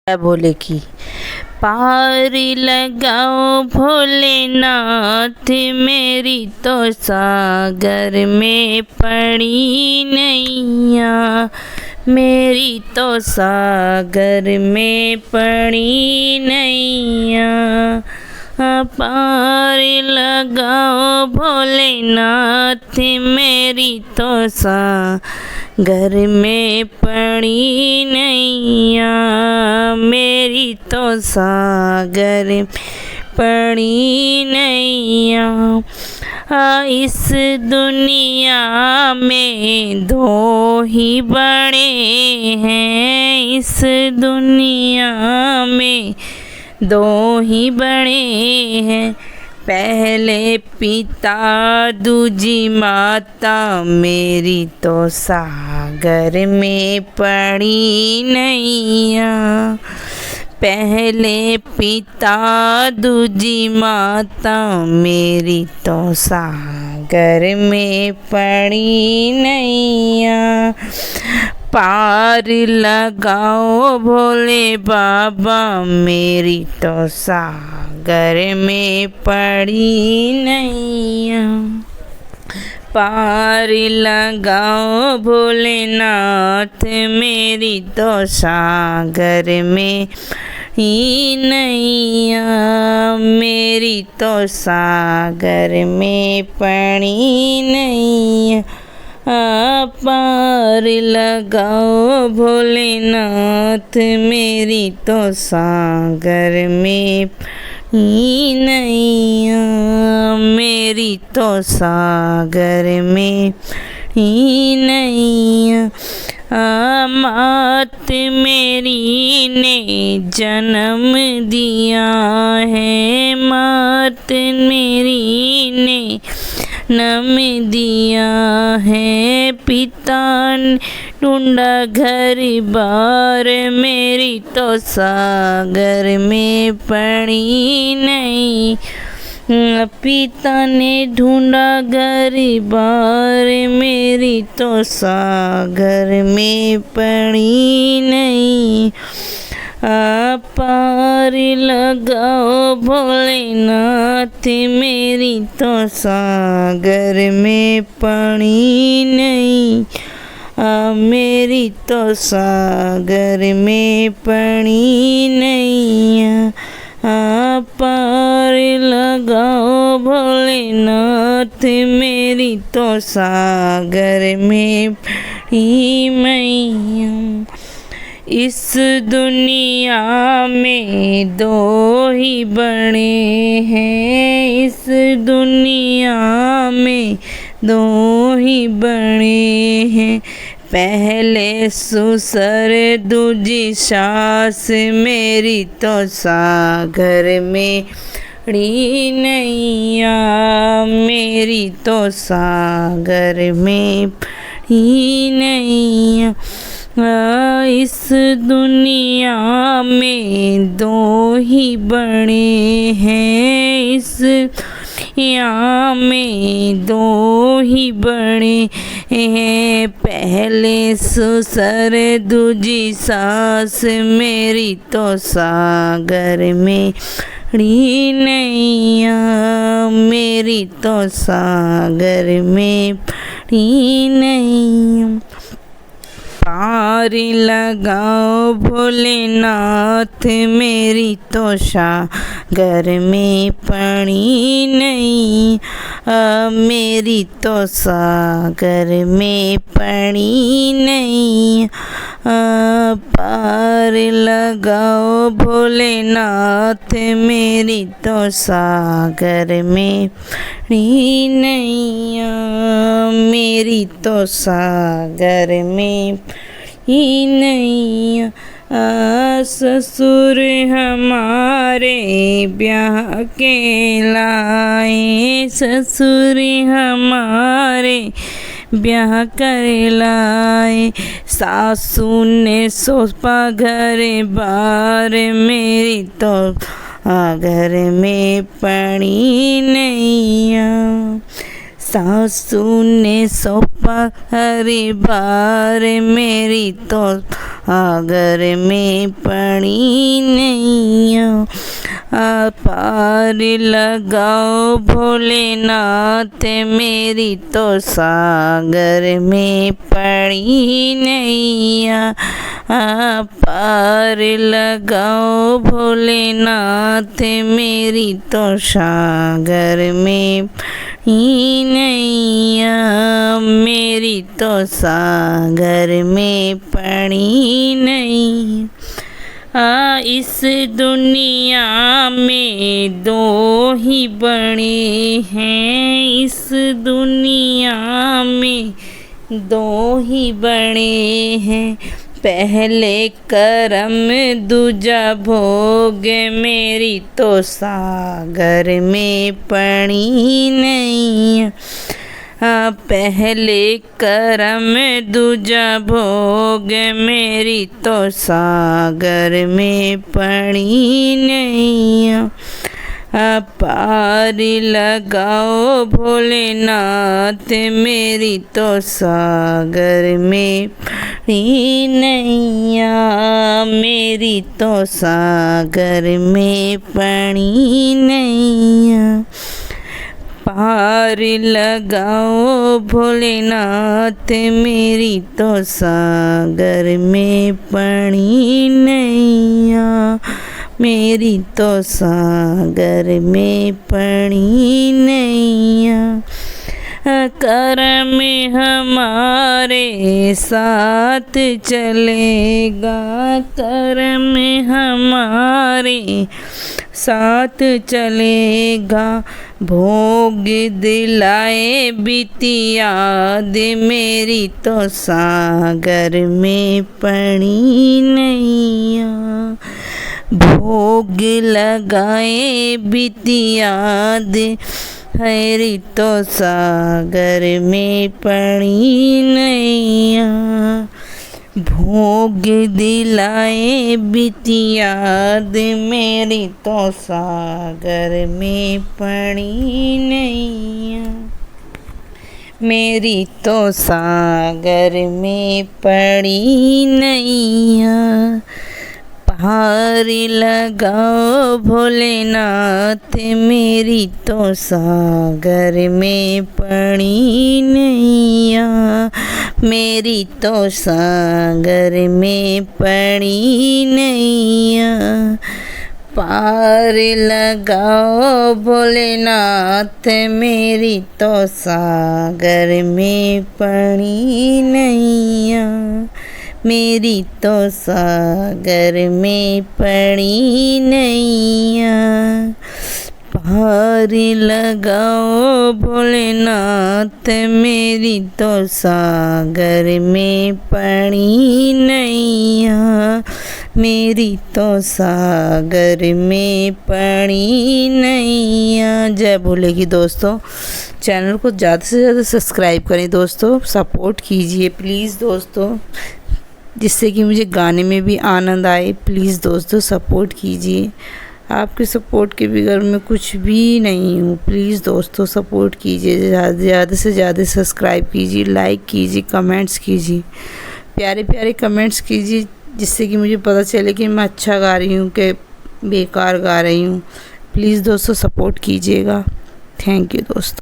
भोले की। पार लगाओ भोलेनाथ, मेरी तो सागर में पड़ी नैया, मेरी तो सागर में पड़ी नैया। पार लगाओ भोलेनाथ, मेरी तो सागर में पड़ी नैया, मेरी तो सागर में पड़ी नैया। इस दुनिया में दो ही बड़े हैं, इस दुनिया में दो ही बड़े हैं, पहले पिता दूजी माता, मेरी तो सागर में पड़ी नैया। पहले पिता दूजी माता, मेरी तो सागर में पड़ी नैया। पार लगाओ भोले बाबा, मेरी तो सागर में पड़ी नैया। पार लगाओ भोलेनाथ, मेरी तो सागर में ही नैया, मेरी तो सागर में पड़ी नैया। पार लगाओ भोलेनाथ, मेरी तो सागर में ही नैया, मेरी तो सागर में ही नैया। मात मेरी ने जन्म दिया है, मात मेरी ने जन्म दिया है, पिता ने ढूंढा घर बार, मेरी तो सागर में पड़ी नहीं। पिता ने ढूंढा घर बार, मेरी तो सागर में पड़ी नहीं। पार लगाओ भोलेनाथ, मेरी तो सागर में पड़ी नहीं, मेरी तो सागर में पड़ी नहीं। पार लगाओ भोलेनाथ, मेरी तो सागर में पड़ी मैया। इस दुनिया में दो ही बड़े हैं, इस दुनिया में दो ही बड़े हैं, पहले ससुर दूजी सास, मेरी तो सागर में पड़ी नैया, मेरी तो सागर में पड़ी नैया। इस दुनिया में दो ही बड़े हैं, इस दुनिया में दो ही बड़े हैं, पहले ससुर दूजी सास, मेरी तो सागर में पड़ी नैया, मेरी तो सागर में पड़ी नैया। पार लगाओ भोलेनाथ, मेरी तो सागर में पड़ी नहीं, मेरी तो सागर में पड़ी नहीं। पार लगाओ भोलेनाथ, मेरी तो सागर में पड़ी नहीं, मेरी तो सागर में ही नहीं। ससुर हमारे ब्याह के लाए, ससुर हमारे ब्याह कर लाए, सासू ने सोपा घर बार, मेरी तो घर में पड़ी नैया। सासू ने सौंपा हर बार, मेरी तो सागर में पड़ी नैया। पार लगाओ भोलेनाथ, मेरी तो सागर में पड़ी नैया। पार लगाओ भोलेनाथ, मेरी तो सागर में पड़ी नैया। मेरी तो सागर में पड़ी नैया। इस दुनिया में दो ही बड़े हैं, इस दुनिया में दो ही बड़े हैं। पहले करम दूजा भोग, मेरी तो सागर में पड़ी नैया। पहले करम दूजा भोग, मेरी तो सागर में पड़ी नैया। पार लगाओ भोलेनाथ, मेरी तो सागर में पड़ी नैया। मेरी तो सागर में पड़ी नैया। पार लगाओ भोलेनाथ, मेरी तो सागर में पड़ी नैया। मेरी तो सागर में पड़ी नैया। करम हमारे साथ चलेगा, करम हमारे साथ चलेगा। भोग दिलाए बीती याद, मेरी तो सागर में पड़ी नैया। भोग लगाए बीती याद, मेरी तो सागर में पड़ी नैया। भोग दिलाए बीती याद, मेरी तो सागर में पड़ी नैया। मेरी तो सागर में पड़ी नैया। पार लगाओ भोलेनाथ, मेरी तो सागर में पड़ी नैया। मेरी तो सागर में पड़ी नैया। पार लगाओ भोलेनाथ, मेरी तो सागर में पड़ी नैया। मेरी तो सागर में पड़ी नैया। पार लगाओ भोलेनाथ, मेरी तो सागर में पड़ी नैया। मेरी तो सागर में पड़ी नैया। जय भोले की दोस्तों, चैनल को ज़्यादा से ज़्यादा सब्सक्राइब करें दोस्तों, सपोर्ट कीजिए प्लीज़ दोस्तों, जिससे कि मुझे गाने में भी आनंद आए। प्लीज़ दोस्तों सपोर्ट कीजिए, आपके सपोर्ट के बगैर मैं कुछ भी नहीं हूँ। प्लीज़ दोस्तों सपोर्ट कीजिए, ज़्यादा से ज़्यादा सब्सक्राइब कीजिए, लाइक कीजिए, कमेंट्स कीजिए, प्यारे प्यारे कमेंट्स कीजिए, जिससे कि मुझे पता चले कि मैं अच्छा गा रही हूँ कि बेकार गा रही हूँ। प्लीज़ दोस्तों सपोर्ट कीजिएगा। थैंक यू दोस्तों।